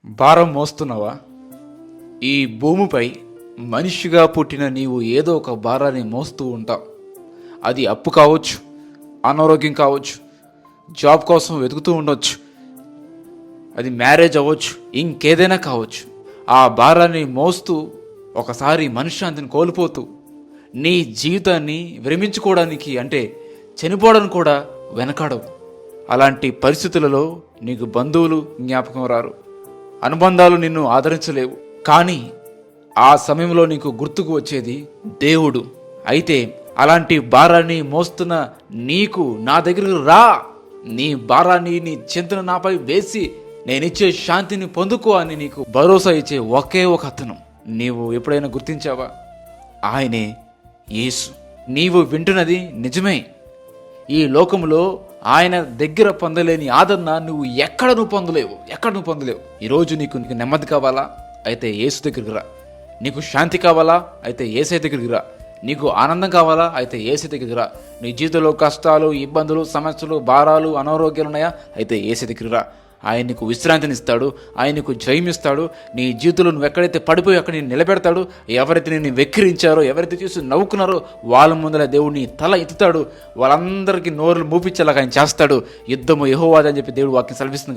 భారం మోస్తున్నావా? ఈ భూమిపై మనిషిగా పుట్టిన నీవు ఏదో ఒక భారాన్ని మోస్తూ ఉంటావు. అది అప్పు కావచ్చు, అనారోగ్యం కావచ్చు, జాబ్ కోసం వెతుకుతూ ఉండొచ్చు, అది మ్యారేజ్ అవ్వచ్చు, ఇంకేదైనా కావచ్చు. ఆ భారాన్ని మోస్తూ ఒకసారి మనశ్శాంతిని కోల్పోతూ నీ జీవితాన్ని విరమించుకోవడానికి అంటే చనిపోవడానికి కూడా వెనకాడవు. అలాంటి పరిస్థితులలో నీకు బంధువులు జ్ఞాపకం రారు, అనుబంధాలు నిన్ను ఆదరించలేవు. కానీ ఆ సమయంలో నీకు గుర్తుకు వచ్చేది దేవుడు. అయితే అలాంటి భారాన్ని మోస్తున్న నీకు నా దగ్గరకు రా, నీ భారాన్ని నీ చింతన నాపై వేసి నేనిచ్చే శాంతిని పొందుకో అని నీకు భరోసా ఇచ్చే ఒకే ఒక అతను నీవు ఎప్పుడైనా గుర్తించావా? ఆయనే యేసు. నీవు వింటున్నది నిజమే. ఈ లోకంలో ఆయన దగ్గర పొందలేని ఆదరణ నువ్వు పొందలేవు. ఈరోజు నీకు నెమ్మది కావాలా? అయితే యేసు దగ్గరికి రా. నీకు శాంతి కావాలా? అయితే యేసే దగ్గరికి రా. నీకు ఆనందం కావాలా? అయితే యేసే దగ్గరికి రా. నీ జీవితంలో కష్టాలు, ఇబ్బందులు, సమస్యలు, భారాలు, అనారోగ్యాలు ఉన్నాయా? అయితే యేసే దగ్గరికి రా. ఆయన నీకు విశ్రాంతినిస్తాడు, ఆయన నీకు జయమిస్తాడు. నీ జీవితంలో నువ్వు ఎక్కడైతే పడిపోయి అక్కడ నేను నిలబెడతాడు. ఎవరైతే నేను వెక్కిరించారో, ఎవరైతే చూసి నవ్వుకున్నారో వాళ్ళ ముందర దేవుడు నీ తల ఎత్తుతాడు. వాళ్ళందరికీ నోరులు మూపించేలాగా ఆయన చేస్తాడు. యుద్ధము యెహోవాది అని చెప్పి దేవుడు వాక్యం సెలవిస్తుంది.